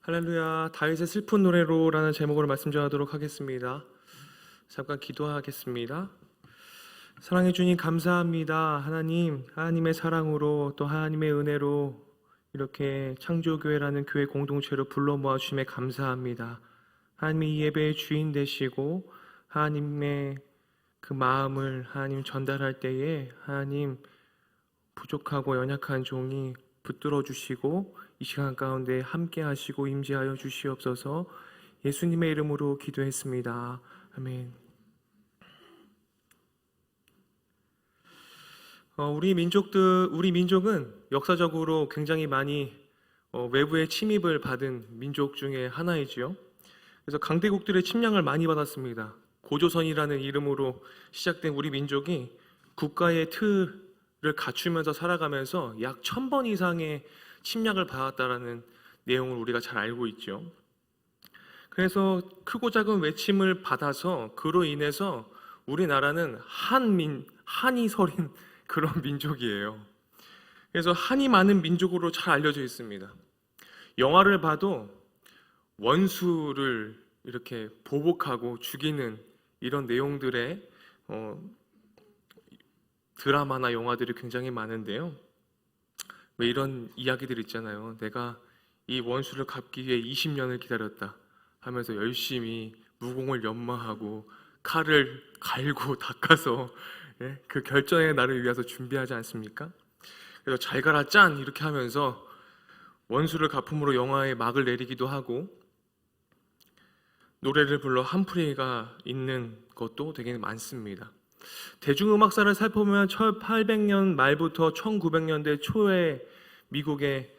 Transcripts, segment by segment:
할렐루야. 다윗의 슬픈 노래로라는 제목으로 말씀 전하도록 하겠습니다. 잠깐 기도하겠습니다. 사랑해 주님 감사합니다. 하나님의 사랑으로 또 하나님의 은혜로 이렇게 창조교회라는 교회 공동체로 불러 모아 주심에 감사합니다. 하나님이 이 예배의 주인 되시고 하나님의 그 마음을 하나님 전달할 때에 하나님 부족하고 연약한 종이 붙들어 주시고 이 시간 가운데 함께 하시고 임재하여 주시옵소서. 예수님의 이름으로 기도했습니다. 아멘. 우리 민족은 역사적으로 굉장히 많이 외부의 침입을 받은 민족 중에 하나이지요. 그래서 강대국들의 침략을 많이 받았습니다. 고조선이라는 이름으로 시작된 우리 민족이 국가의 틀을 갖추면서 살아가면서 약 1000번 이상의 침략을 받았다라는 내용을 우리가 잘 알고 있죠. 그래서 크고 작은 외침을 받아서 그로 인해서 우리나라는 한이 서린 그런 민족이에요. 그래서 한이 많은 민족으로 잘 알려져 있습니다. 영화를 봐도 원수를 이렇게 보복하고 죽이는 이런 내용들의 드라마나 영화들이 굉장히 많은데요. 왜 이런 이야기들 있잖아요. 내가 이 원수를 갚기 위해 20년을 기다렸다 하면서 열심히 무공을 연마하고 칼을 갈고 닦아서 그 결전의 날을 위해서 준비하지 않습니까? 그래서 잘 가라 짠 이렇게 하면서 원수를 갚음으로 영화에 막을 내리기도 하고 노래를 불러 한풀이가 있는 것도 되게 많습니다. 대중음악사를 살펴보면 1800년 말부터 1900년대 초에 미국의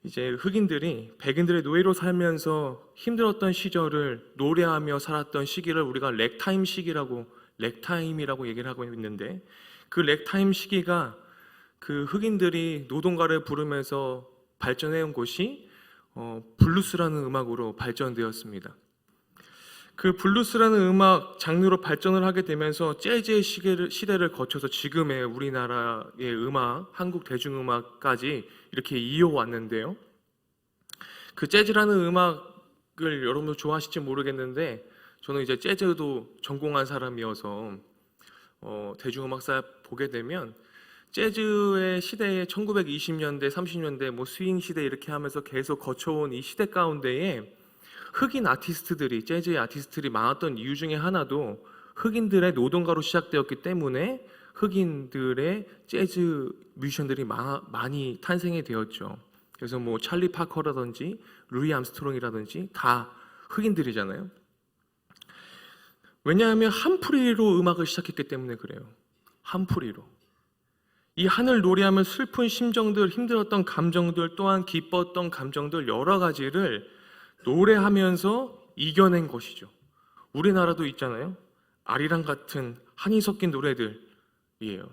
이제 흑인들이 백인들의 노예로 살면서 힘들었던 시절을 노래하며 살았던 시기를 우리가 렉타임이라고 얘기를 하고 있는데, 그 렉타임 시기가 그 흑인들이 노동가를 부르면서 발전해 온 곳이 블루스라는 음악으로 발전되었습니다. 그 블루스라는 음악 장르로 발전을 하게 되면서 재즈의 시대를 거쳐서 지금의 우리나라의 음악, 한국 대중음악까지 이렇게 이어왔는데요. 그 재즈라는 음악을 여러분도 좋아하실지 모르겠는데, 저는 이제 재즈도 전공한 사람이어서 대중음악사 보게 되면 재즈의 시대에 1920년대, 30년대 뭐 스윙 시대 이렇게 하면서 계속 거쳐온 이 시대 가운데에 흑인 아티스트들이, 재즈의 아티스트들이 많았던 이유 중에 하나도 흑인들의 노동가로 시작되었기 때문에 흑인들의 재즈 뮤지션들이 많이 탄생이 되었죠. 그래서 뭐 찰리 파커라든지 루이 암스트롱이라든지 다 흑인들이잖아요. 왜냐하면 한풀이로 음악을 시작했기 때문에 그래요. 한풀이로. 이 하늘 노래하면 슬픈 심정들, 힘들었던 감정들, 또한 기뻤던 감정들 여러 가지를 노래하면서 이겨낸 것이죠. 우리나라도 있잖아요. 아리랑 같은 한이 섞인 노래들이에요.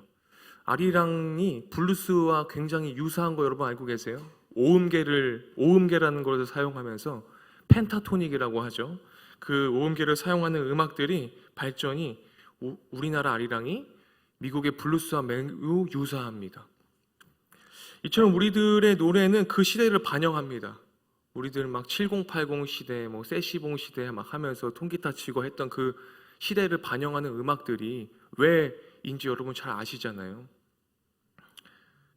아리랑이 블루스와 굉장히 유사한 거 여러분 알고 계세요? 오음계라는 것을 사용하면서 펜타토닉이라고 하죠. 그 오음계를 사용하는 음악들이 발전이 우리나라 아리랑이 미국의 블루스와 매우 유사합니다. 이처럼 우리들의 노래는 그 시대를 반영합니다. 우리들 막 7080 시대, 뭐 세시봉 시대 막 하면서 통기타 치고 했던 그 시대를 반영하는 음악들이 왜인지 여러분 잘 아시잖아요.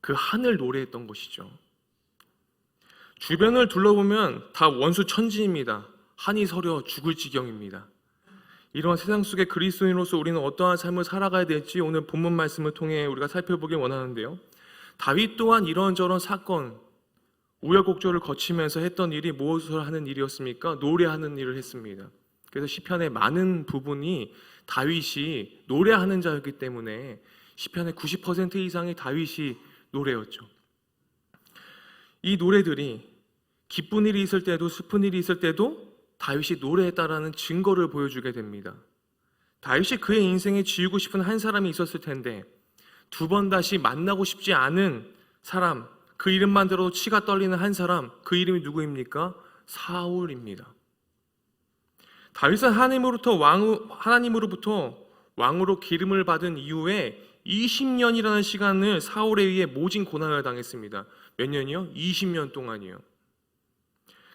그 한을 노래했던 것이죠. 주변을 둘러보면 다 원수 천지입니다. 한이 서려 죽을 지경입니다. 이런 세상 속의 그리스도인으로서 우리는 어떠한 삶을 살아가야 될지 오늘 본문 말씀을 통해 우리가 살펴보길 원하는데요. 다윗 또한 이런저런 사건, 우여곡절을 거치면서 했던 일이 무엇을 하는 일이었습니까? 노래하는 일을 했습니다. 그래서 시편의 많은 부분이 다윗이 노래하는 자였기 때문에 시편의 90% 이상이 다윗이 노래였죠. 이 노래들이 기쁜 일이 있을 때도 슬픈 일이 있을 때도 다윗이 노래했다라는 증거를 보여주게 됩니다. 다윗이 그의 인생에 지우고 싶은 한 사람이 있었을 텐데 두 번 다시 만나고 싶지 않은 사람, 그 이름만 들어도 치가 떨리는 한 사람, 그 이름이 누구입니까? 사울입니다. 다윗은 하나님으로부터 왕으로 기름을 받은 이후에 20년이라는 시간을 사울에 의해 모진 고난을 당했습니다. 몇 년이요? 20년 동안이요.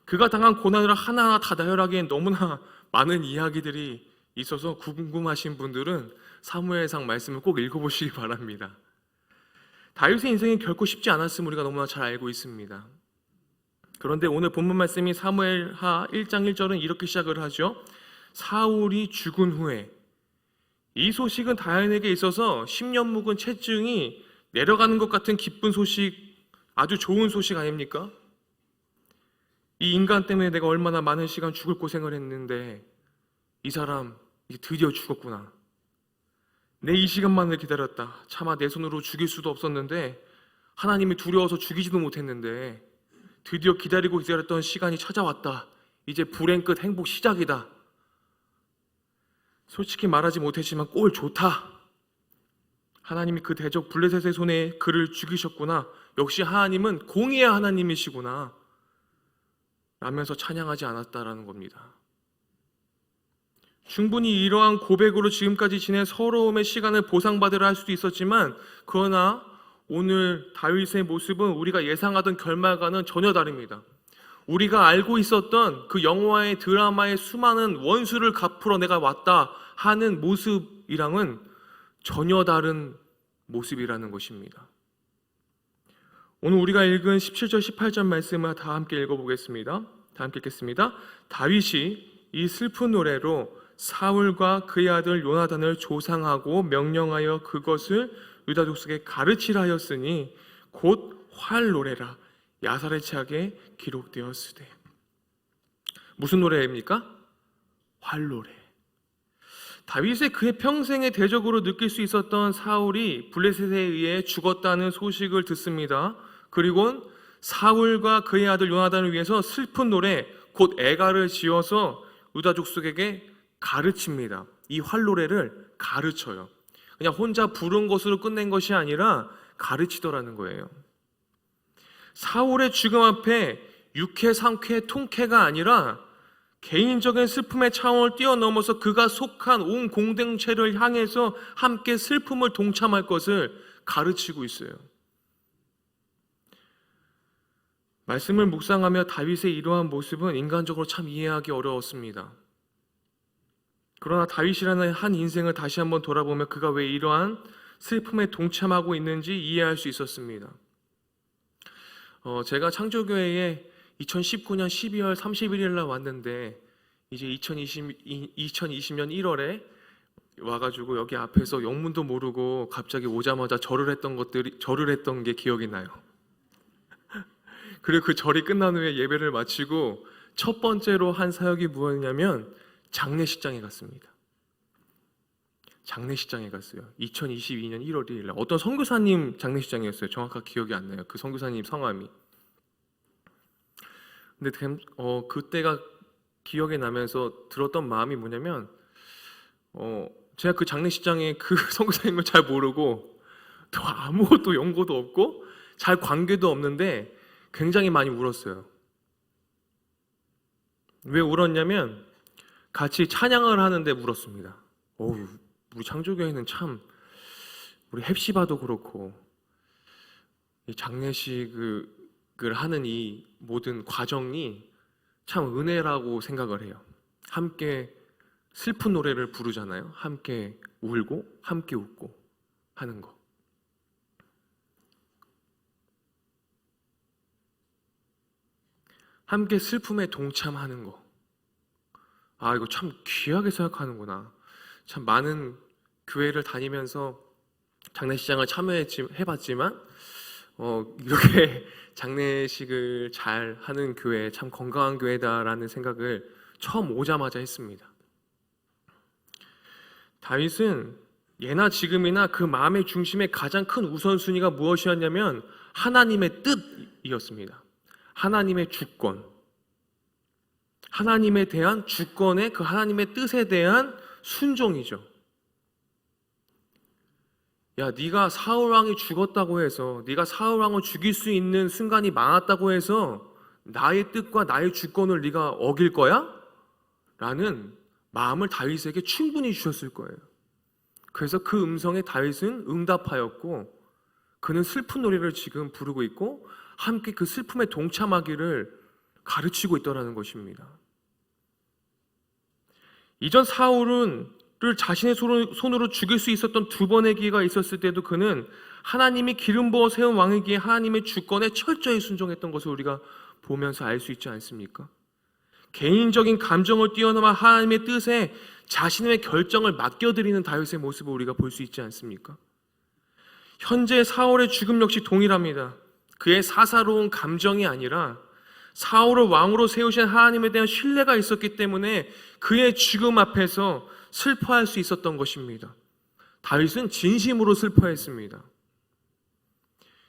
그가 당한 고난을 하나하나 다 나열하기엔 너무나 많은 이야기들이 있어서 궁금하신 분들은 사무엘상 말씀을 꼭 읽어보시기 바랍니다. 다윗의 인생이 결코 쉽지 않았음을 우리가 너무나 잘 알고 있습니다. 그런데 오늘 본문 말씀이 사무엘하 1장 1절은 이렇게 시작을 하죠. 사울이 죽은 후에, 이 소식은 다윗에게 있어서 10년 묵은 체증이 내려가는 것 같은 기쁜 소식, 아주 좋은 소식 아닙니까? 이 인간 때문에 내가 얼마나 많은 시간 죽을 고생을 했는데 이 사람 이제 드디어 죽었구나. 내 이 시간만을 기다렸다. 차마 내 손으로 죽일 수도 없었는데 하나님이 두려워서 죽이지도 못했는데 드디어 기다리고 기다렸던 시간이 찾아왔다. 이제 불행 끝 행복 시작이다. 솔직히 말하지 못했지만 꼴 좋다. 하나님이 그 대적 블레셋의 손에 그를 죽이셨구나. 역시 하나님은 공의의 하나님이시구나 라면서 찬양하지 않았다라는 겁니다. 충분히 이러한 고백으로 지금까지 지낸 서러움의 시간을 보상받으라 할 수도 있었지만, 그러나 오늘 다윗의 모습은 우리가 예상하던 결말과는 전혀 다릅니다. 우리가 알고 있었던 그 영화의 드라마의 수많은 원수를 갚으러 내가 왔다 하는 모습이랑은 전혀 다른 모습이라는 것입니다. 오늘 우리가 읽은 17절 18절 말씀을 다 함께 읽어보겠습니다. 다 함께 읽겠습니다. 다윗이 이 슬픈 노래로 사울과 그의 아들 요나단을 조상하고 명령하여 그것을 유다 족속에 가르치라 하였으니 곧 활노래라 야살의 책에 기록되었으되. 무슨 노래입니까? 활노래. 다윗의 그의 평생의 대적으로 느낄 수 있었던 사울이 블레셋에 의해 죽었다는 소식을 듣습니다. 그리고 사울과 그의 아들 요나단을 위해서 슬픈 노래 곧 애가를 지어서 유다 족속에게 가르칩니다. 이 활노래를 가르쳐요. 그냥 혼자 부른 것으로 끝낸 것이 아니라 가르치더라는 거예요. 사울의 죽음 앞에 육회, 상쾌, 통쾌가 아니라 개인적인 슬픔의 차원을 뛰어넘어서 그가 속한 온 공동체를 향해서 함께 슬픔을 동참할 것을 가르치고 있어요. 말씀을 묵상하며 다윗의 이러한 모습은 인간적으로 참 이해하기 어려웠습니다. 그러나 다윗이라는 한 인생을 다시 한번 돌아보며 그가 왜 이러한 슬픔에 동참하고 있는지 이해할 수 있었습니다. 제가 창조교회에 2019년 12월 31일 날 왔는데 이제 2020년 1월에 와가지고 여기 앞에서 영문도 모르고 갑자기 오자마자 절을 했던 게 기억이 나요. 그리고 그 절이 끝난 후에 예배를 마치고 첫 번째로 한 사역이 무엇이냐면 장례식장에 갔습니다. 장례식장에 갔어요. 2022년 1월 1일 날 어떤 선교사님 장례식장이었어요. 정확하게 기억이 안 나요. 그 선교사님 성함이. 근데 그때가 기억에 나면서 들었던 마음이 뭐냐면 제가 그 장례식장에 그 선교사님을 잘 모르고 또 아무것도 연고도 없고 잘 관계도 없는데 굉장히 많이 울었어요. 왜 울었냐면 같이 찬양을 하는데 울었습니다. 우리 창조교회는 참 우리 헵시바도 그렇고 이 장례식을 하는 이 모든 과정이 참 은혜라고 생각을 해요. 함께 슬픈 노래를 부르잖아요. 함께 울고 함께 웃고 하는 거. 함께 슬픔에 동참하는 거. 이거 참 귀하게 생각하는구나. 참 많은 교회를 다니면서 장례식장을 참여해봤지만 이렇게 장례식을 잘 하는 교회, 참 건강한 교회다라는 생각을 처음 오자마자 했습니다. 다윗은 예나 지금이나 그 마음의 중심에 가장 큰 우선순위가 무엇이었냐면 하나님의 뜻이었습니다. 하나님의 주권, 하나님에 대한 주권의 그 하나님의 뜻에 대한 순종이죠. 야, 네가 사울 왕이 죽었다고 해서, 네가 사울 왕을 죽일 수 있는 순간이 많았다고 해서 나의 뜻과 나의 주권을 네가 어길 거야? 라는 마음을 다윗에게 충분히 주셨을 거예요. 그래서 그 음성에 다윗은 응답하였고 그는 슬픈 노래를 지금 부르고 있고 함께 그 슬픔에 동참하기를 가르치고 있더라는 것입니다. 이전 사울을 자신의 손으로 죽일 수 있었던 두 번의 기회가 있었을 때도 그는 하나님이 기름 부어 세운 왕이기에 하나님의 주권에 철저히 순종했던 것을 우리가 보면서 알 수 있지 않습니까? 개인적인 감정을 뛰어넘어 하나님의 뜻에 자신의 결정을 맡겨드리는 다윗의 모습을 우리가 볼 수 있지 않습니까? 현재 사울의 죽음 역시 동일합니다. 그의 사사로운 감정이 아니라 사울을 왕으로 세우신 하나님에 대한 신뢰가 있었기 때문에 그의 죽음 앞에서 슬퍼할 수 있었던 것입니다. 다윗은 진심으로 슬퍼했습니다.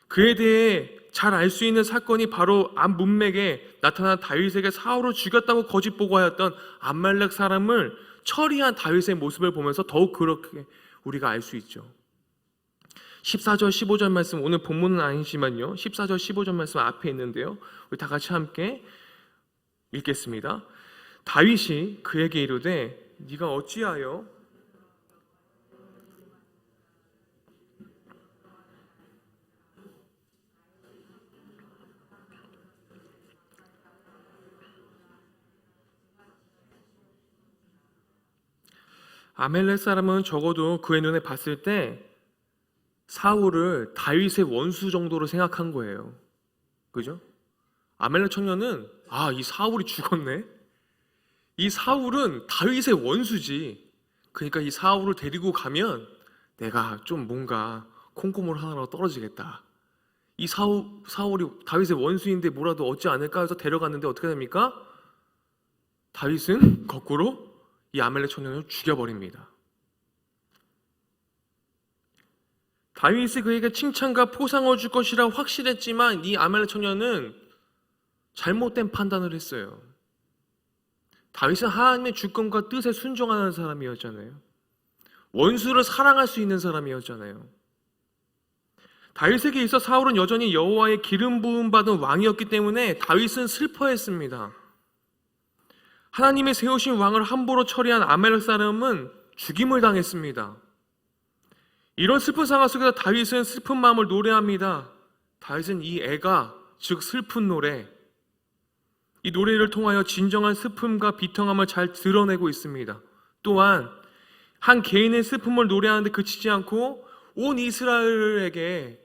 그에 대해 잘 알 수 있는 사건이 바로 앞 문맥에 나타난 다윗에게 사울을 죽였다고 거짓 보고하였던 암말렉 사람을 처리한 다윗의 모습을 보면서 더욱 그렇게 우리가 알 수 있죠. 14절 15절 말씀, 오늘 본문은 아니지만요, 14절 15절 말씀 앞에 있는데요, 우리 다 같이 함께 읽겠습니다. 다윗이 그에게 이르되 네가 어찌하여 아멜렉 사람은 적어도 그의 눈에 봤을 때 사울을 다윗의 원수 정도로 생각한 거예요. 그죠? 아멜렉 청년은 이 사울이 죽었네? 이 사울은 다윗의 원수지. 그러니까 이 사울을 데리고 가면 내가 좀 뭔가 콩고물 하나로 떨어지겠다. 이 사울이 다윗의 원수인데 뭐라도 얻지 않을까 해서 데려갔는데 어떻게 됩니까? 다윗은 거꾸로 이 아멜렉 청년을 죽여버립니다. 다윗이 그에게 칭찬과 포상을 줄 것이라 확실했지만 이 아멜렉 청년은 잘못된 판단을 했어요. 다윗은 하나님의 주권과 뜻에 순종하는 사람이었잖아요. 원수를 사랑할 수 있는 사람이었잖아요. 다윗에게 있어 사울은 여전히 여호와의 기름 부음 받은 왕이었기 때문에 다윗은 슬퍼했습니다. 하나님이 세우신 왕을 함부로 처리한 아멜렉 사람은 죽임을 당했습니다. 이런 슬픈 상황 속에서 다윗은 슬픈 마음을 노래합니다. 다윗은 이 애가, 즉 슬픈 노래, 이 노래를 통하여 진정한 슬픔과 비통함을 잘 드러내고 있습니다. 또한 한 개인의 슬픔을 노래하는데 그치지 않고 온 이스라엘에게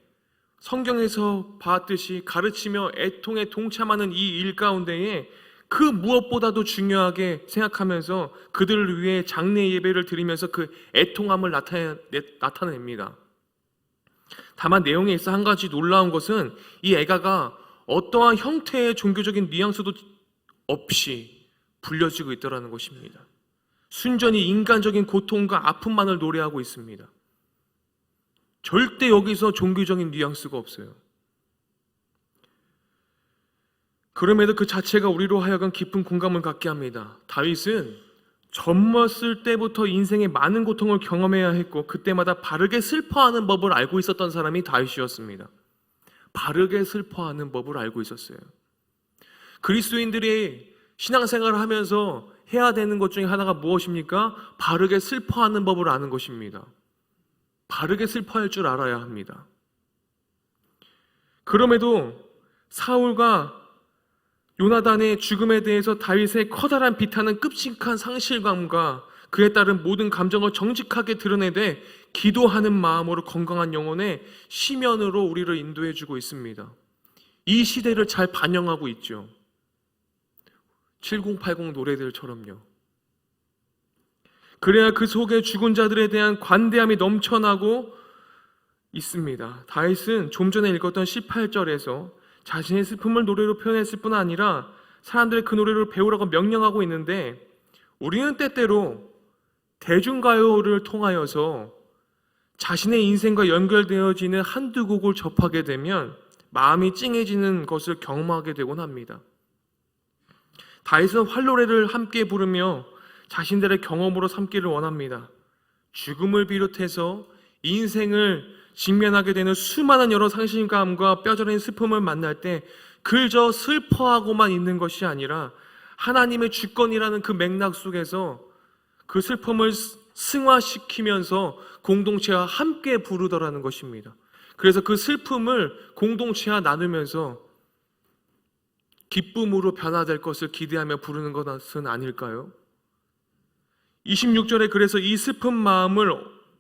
성경에서 봤듯이 가르치며 애통에 동참하는 이 일 가운데에 그 무엇보다도 중요하게 생각하면서 그들을 위해 장례 예배를 드리면서 그 애통함을 나타냅니다. 다만 내용에 있어 한 가지 놀라운 것은 이 애가가 어떠한 형태의 종교적인 뉘앙스도 없이 불려지고 있다는 것입니다. 순전히 인간적인 고통과 아픔만을 노래하고 있습니다. 절대 여기서 종교적인 뉘앙스가 없어요. 그럼에도 그 자체가 우리로 하여금 깊은 공감을 갖게 합니다. 다윗은 젊었을 때부터 인생의 많은 고통을 경험해야 했고 그때마다 바르게 슬퍼하는 법을 알고 있었던 사람이 다윗이었습니다. 바르게 슬퍼하는 법을 알고 있었어요. 그리스도인들이 신앙생활을 하면서 해야 되는 것 중에 하나가 무엇입니까? 바르게 슬퍼하는 법을 아는 것입니다. 바르게 슬퍼할 줄 알아야 합니다. 그럼에도 사울과 요나단의 죽음에 대해서 다윗의 커다란 비탄은 끔찍한 상실감과 그에 따른 모든 감정을 정직하게 드러내되 기도하는 마음으로 건강한 영혼의 시면으로 우리를 인도해주고 있습니다. 이 시대를 잘 반영하고 있죠. 7080 노래들처럼요. 그래야 그 속에 죽은 자들에 대한 관대함이 넘쳐나고 있습니다. 다윗은 좀 전에 읽었던 18절에서 자신의 슬픔을 노래로 표현했을 뿐 아니라 사람들의 그 노래를 배우라고 명령하고 있는데 우리는 때때로 대중가요를 통하여서 자신의 인생과 연결되어지는 한두 곡을 접하게 되면 마음이 찡해지는 것을 경험하게 되곤 합니다. 다윗은 활노래를 함께 부르며 자신들의 경험으로 삼기를 원합니다. 죽음을 비롯해서 인생을 직면하게 되는 수많은 여러 상실감과 뼈저린 슬픔을 만날 때 그저 슬퍼하고만 있는 것이 아니라 하나님의 주권이라는 그 맥락 속에서 그 슬픔을 승화시키면서 공동체와 함께 부르더라는 것입니다. 그래서 그 슬픔을 공동체와 나누면서 기쁨으로 변화될 것을 기대하며 부르는 것은 아닐까요? 26절에 그래서 이 슬픈 마음을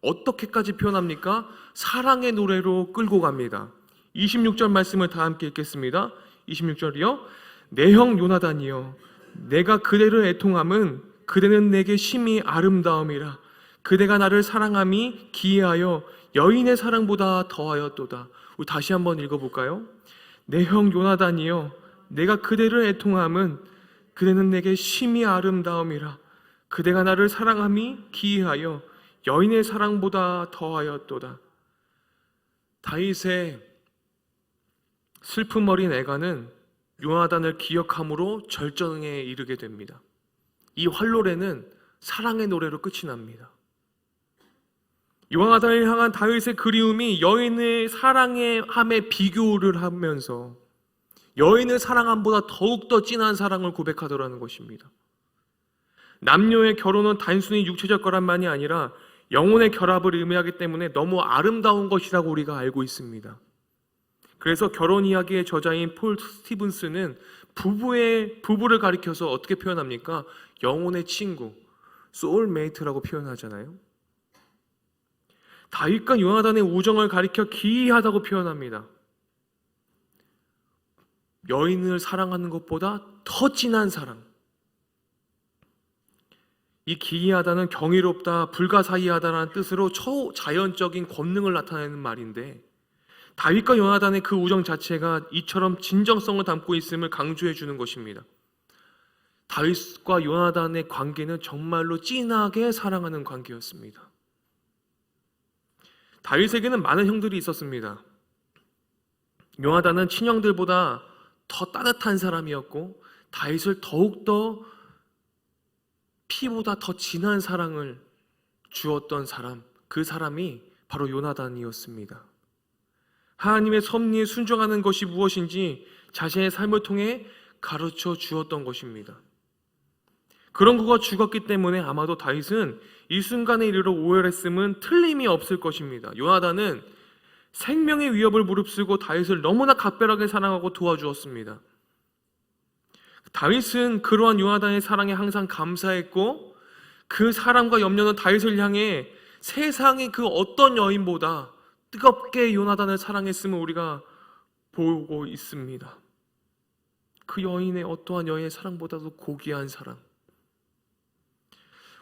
어떻게까지 표현합니까? 사랑의 노래로 끌고 갑니다. 26절 말씀을 다 함께 읽겠습니다. 26절이요. 내 형 요나단이여, 내가 그대를 애통함은 그대는 내게 심히 아름다움이라. 그대가 나를 사랑함이 기이하여 여인의 사랑보다 더하였도다. 우리 다시 한번 읽어볼까요? 내 형 요나단이여, 내가 그대를 애통함은 그대는 내게 심히 아름다움이라. 그대가 나를 사랑함이 기이하여 여인의 사랑보다 더하였도다. 다윗의 슬픔 어린 애가는 요나단을 기억함으로 절정에 이르게 됩니다. 이 활노래는 사랑의 노래로 끝이 납니다. 요나단을 향한 다윗의 그리움이 여인의 사랑함에 비교를 하면서 여인의 사랑함보다 더욱더 진한 사랑을 고백하더라는 것입니다. 남녀의 결혼은 단순히 육체적 거란만이 아니라 영혼의 결합을 의미하기 때문에 너무 아름다운 것이라고 우리가 알고 있습니다. 그래서 결혼 이야기의 저자인 폴 스티븐스는 부부를 가리켜서 어떻게 표현합니까? 영혼의 친구, 소울메이트라고 표현하잖아요. 다윗과 요나단의 우정을 가리켜 기이하다고 표현합니다. 여인을 사랑하는 것보다 더 진한 사랑. 이 기이하다는 경이롭다, 불가사의하다라는 뜻으로 초자연적인 권능을 나타내는 말인데, 다윗과 요나단의 그 우정 자체가 이처럼 진정성을 담고 있음을 강조해 주는 것입니다. 다윗과 요나단의 관계는 정말로 진하게 사랑하는 관계였습니다. 다윗에게는 많은 형들이 있었습니다. 요나단은 친형들보다 더 따뜻한 사람이었고, 다윗을 더욱더 피보다 더 진한 사랑을 주었던 사람, 그 사람이 바로 요나단이었습니다. 하나님의 섭리에 순종하는 것이 무엇인지 자신의 삶을 통해 가르쳐 주었던 것입니다. 그런 그가 죽었기 때문에 아마도 다윗은 이 순간에 이르러 오열했음은 틀림이 없을 것입니다. 요나단은 생명의 위협을 무릅쓰고 다윗을 너무나 각별하게 사랑하고 도와주었습니다. 다윗은 그러한 요나단의 사랑에 항상 감사했고, 그 사랑과 염려는 다윗을 향해 세상의 그 어떤 여인보다 뜨겁게 요나단을 사랑했음을 우리가 보고 있습니다. 그 여인의 어떠한 여인의 사랑보다도 고귀한 사랑.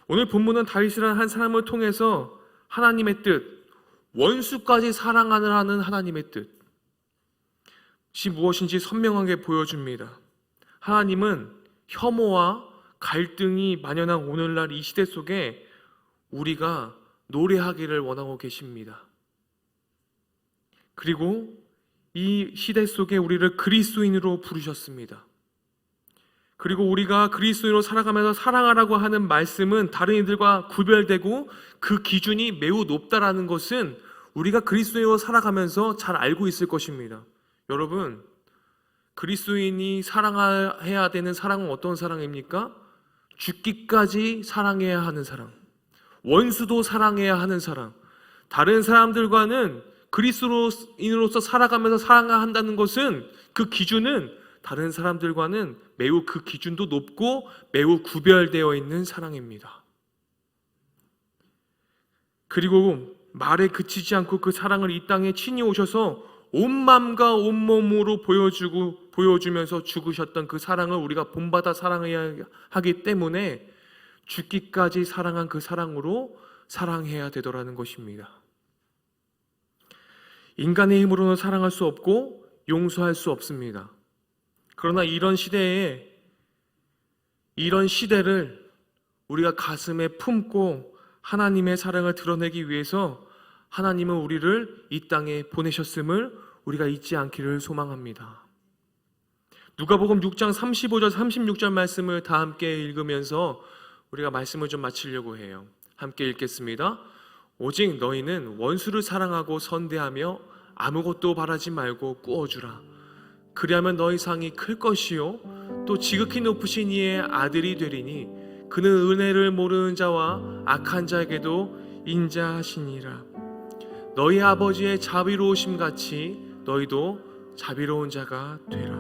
오늘 본문은 다윗이라는 한 사람을 통해서 하나님의 뜻, 원수까지 사랑하는 하나님의 뜻이 무엇인지 선명하게 보여줍니다. 하나님은 혐오와 갈등이 만연한 오늘날 이 시대 속에 우리가 노래하기를 원하고 계십니다. 그리고 이 시대 속에 우리를 그리스도인으로 부르셨습니다. 그리고 우리가 그리스도인으로 살아가면서 사랑하라고 하는 말씀은 다른 이들과 구별되고 그 기준이 매우 높다라는 것은 우리가 그리스도인으로 살아가면서 잘 알고 있을 것입니다. 여러분, 그리스도인이 사랑해야 되는 사랑은 어떤 사랑입니까? 죽기까지 사랑해야 하는 사랑, 원수도 사랑해야 하는 사랑. 다른 사람들과는 그리스도인으로서 살아가면서 사랑해야 한다는 것은, 그 기준은 다른 사람들과는 매우 그 기준도 높고 매우 구별되어 있는 사랑입니다. 그리고 말에 그치지 않고 그 사랑을 이 땅에 친히 오셔서 온 마음과 온 몸으로 보여주면서 죽으셨던 그 사랑을 우리가 본받아 사랑해야 하기 때문에 죽기까지 사랑한 그 사랑으로 사랑해야 되더라는 것입니다. 인간의 힘으로는 사랑할 수 없고 용서할 수 없습니다. 그러나 이런 시대를 우리가 가슴에 품고 하나님의 사랑을 드러내기 위해서 하나님은 우리를 이 땅에 보내셨음을 우리가 잊지 않기를 소망합니다. 누가복음 6장 35절 36절 말씀을 다 함께 읽으면서 우리가 말씀을 좀 마치려고 해요. 함께 읽겠습니다. 오직 너희는 원수를 사랑하고 선대하며 아무것도 바라지 말고 꾸어주라. 그리하면 너희 상이 클 것이요 또 지극히 높으신 이의 아들이 되리니 그는 은혜를 모르는 자와 악한 자에게도 인자하시니라. 너희 아버지의 자비로우심 같이 너희도 자비로운 자가 되라.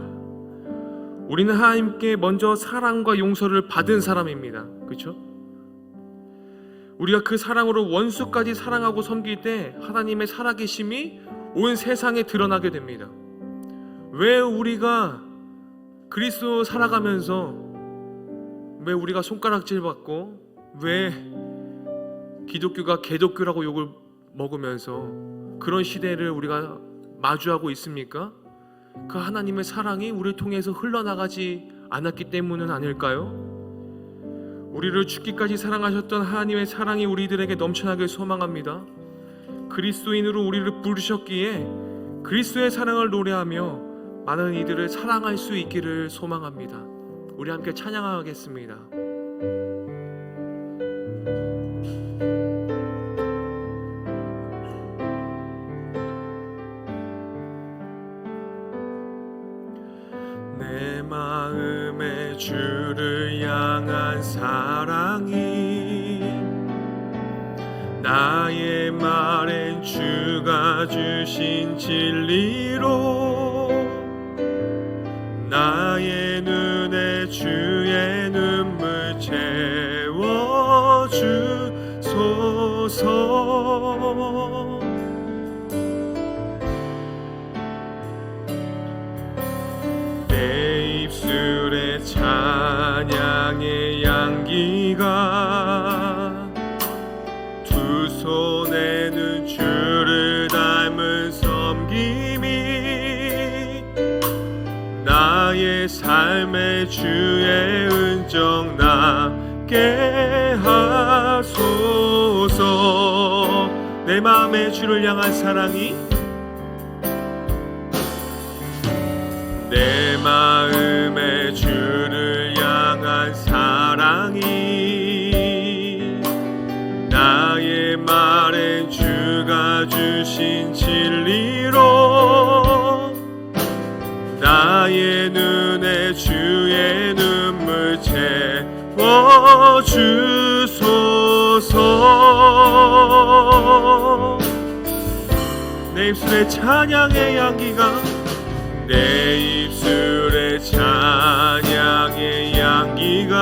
우리는 하나님께 먼저 사랑과 용서를 받은 사람입니다. 그렇죠? 우리가 그 사랑으로 원수까지 사랑하고 섬길 때 하나님의 살아계심이 온 세상에 드러나게 됩니다. 왜 우리가 그리스도 살아가면서 왜 우리가 손가락질 받고 왜 기독교가 개독교라고 욕을 먹으면서 그런 시대를 우리가 마주하고 있습니까? 그 하나님의 사랑이 우리를 통해서 흘러나가지 않았기 때문은 아닐까요? 우리를 죽기까지 사랑하셨던 하나님의 사랑이 우리들에게 넘쳐나길 소망합니다. 그리스도인으로 우리를 부르셨기에 그리스도의 사랑을 노래하며 많은 이들을 사랑할 수 있기를 소망합니다. 우리 함께 찬양하겠습니다. 내 마음에 주를 향한 사랑이 나의 말엔 주가 주신 진리로 나의 눈에 주의 눈물 채워주소서. 내 입술에 찬양의 향기가 두 손에는 주를 닮은 섬김이 나의 삶의 주의 은정 나게 하소서. 내 마음에 주를 향한 사랑이 내 마음에 주를 향한 사랑이 나의 말엔 주가 주신 진리로 나의 눈에 주의 눈물 채워주소서. 내 입술에 찬양의 향기가 내 입술에 찬양의 향기가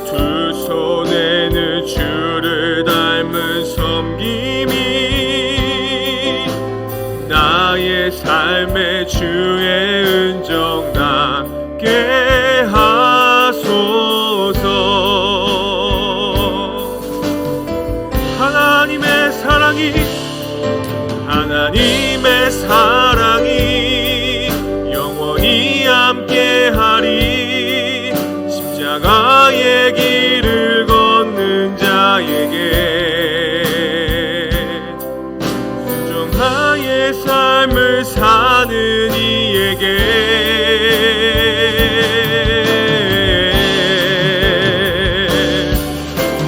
두 손에는 주를 닮은 섬김이 나의 삶의 주의 은정 나게 하소서. 하나님의 사랑이 영원히 함께하리. 십자가의 길을 걷는 자에게 순종하의 삶을 사는 이에게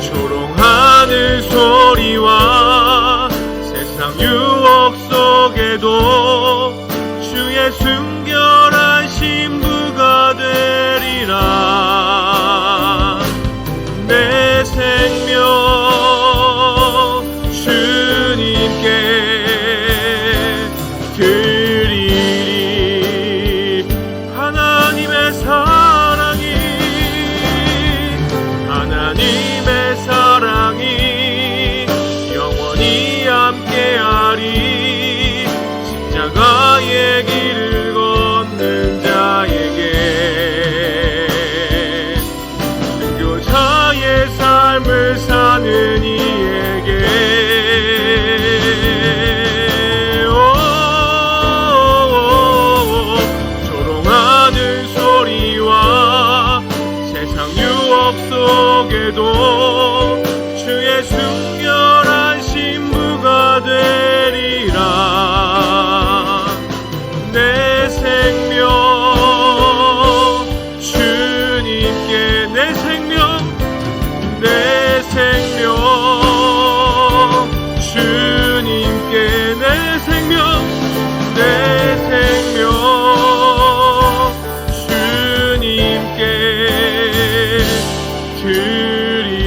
조롱하는 소리와 세상 유혹 속에도 주의 순결한 신부가 되리라. 내 생명 주님께 드리리. 하나님의 사랑이 영원히 함께하리. 십자가의 길을 걷는 자에게 순교자의 삶을 사는 이에게 조롱하는 소리와 세상 유혹 속에도 주의 순결한 신부가 되리라. 내 생명 주님께 내 생명 주님께 내 생명 주님께 드리리.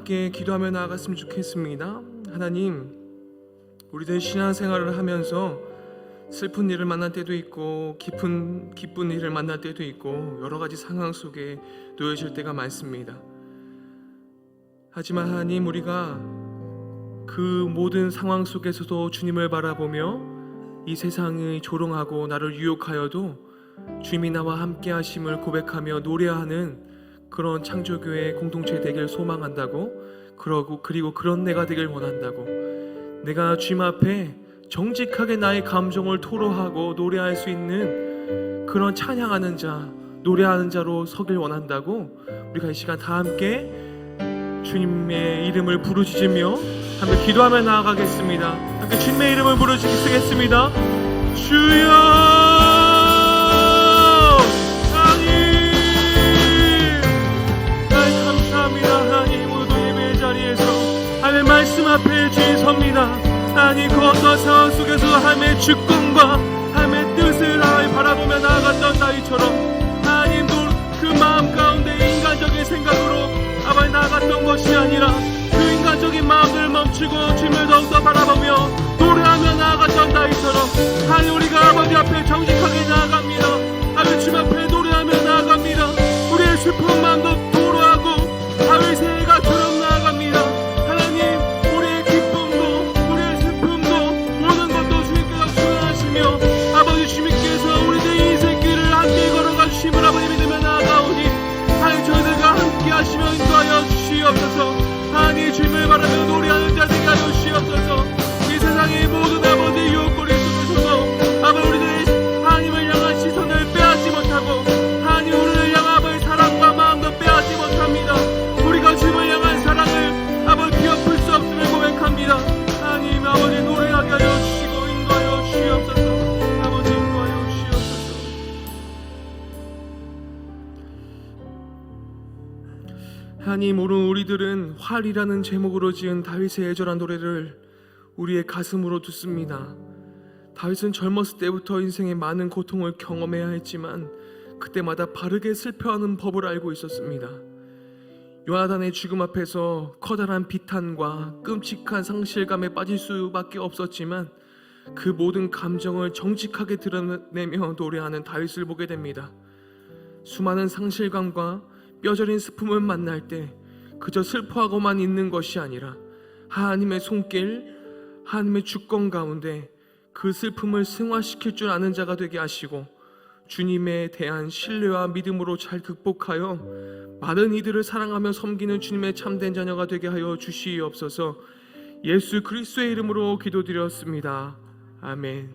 함께 기도하며 나아갔으면 좋겠습니다. 하나님, 우리들 신앙생활을 하면서 슬픈 일을 만날 때도 있고 기쁜 일을 만날 때도 있고 여러 가지 상황 속에 놓여질 때가 많습니다. 하지만 하나님, 우리가 그 모든 상황 속에서도 주님을 바라보며 이 세상이 조롱하고 나를 유혹하여도 주님이 나와 함께 하심을 고백하며 노래하는 그런 창조교회 공동체 되길 소망한다고, 그리고 그런 내가 되길 원한다고, 내가 주님 앞에 정직하게 나의 감정을 토로하고 노래할 수 있는 그런 찬양하는 자, 노래하는 자로 서길 원한다고, 우리가 이 시간 다 함께 주님의 이름을 부르짖으며 함께 기도하며 나아가겠습니다. 함께 주님의 이름을 부르짖겠습니다. 주여, 하나님, 감사합니다. 하나님, 오늘도 예배의 자리에서 하나님의 말씀 앞에 주님 섭니다. 하나님, 그 어떤 상황 속에서 하나님의 주권과 하나님의 뜻을 하나님 바라보며 나아갔던 다윗처럼 하나님도 그 마음 가운데 인간적인 생각으로 아버지 나아갔던 것이 아니라 그 인간적인 마음을 멈추고 주님을 더욱더 바라보며 노래하며 나아갔던 다윗처럼 하나님, 우리가 아버지 앞에 정직하게 나아갑니다. 아버지 주님 앞에 노래하며 나아갑니다. 우리의 슬픈 마음도 토로하고 다윗의 애가처럼 나아갑니다. 하나님, 우리의 기쁨도 우리의 슬픔도 모든 것도 주님께서 주관하시며 아버지 주님께서 우리들의 인생길을 함께 걸어가 주심을 아버지 믿으며 나아가오니 하나님, 저희들과 함께 하시며 인도하여 주시옵소서. 하나님, 주님을 바라며 노래하는 자 되게 하여 주시옵소서. 이 세상의 모든 아버지 유혹거리 속에서도 아버지 우리들의 하나님을 향한 시선을 빼앗지 못하고 하나님, 우리를 향한 아버지 사랑과 마음도 빼앗지 못합니다. 우리가 주님을 향한 사랑을 아버지 뒤엎을 수 없음을 고백합니다. 하나님, 아버지 노래하게 하여 주시고 인도하여 주시옵소서. 아버지 인도하여 주시옵소서. 하나님, 오늘 우리들은 활이라는 제목으로 지은 다윗의 애절한 노래를 우리의 가슴으로 듣습니다. 다윗은 젊었을 때부터 인생의 많은 고통을 경험해야 했지만 그때마다 바르게 슬퍼하는 법을 알고 있었습니다. 요나단의 죽음 앞에서 커다란 비탄과 끔찍한 상실감에 빠질 수밖에 없었지만 그 모든 감정을 정직하게 드러내며 노래하는 다윗을 보게 됩니다. 수많은 상실감과 뼈저린 슬픔을 만날 때 그저 슬퍼하고만 있는 것이 아니라 하나님의 손길, 하나님의 주권 가운데 그 슬픔을 승화시킬 줄 아는 자가 되게 하시고 주님에 대한 신뢰와 믿음으로 잘 극복하여 많은 이들을 사랑하며 섬기는 주님의 참된 자녀가 되게 하여 주시옵소서. 예수 그리스도의 이름으로 기도드렸습니다. 아멘.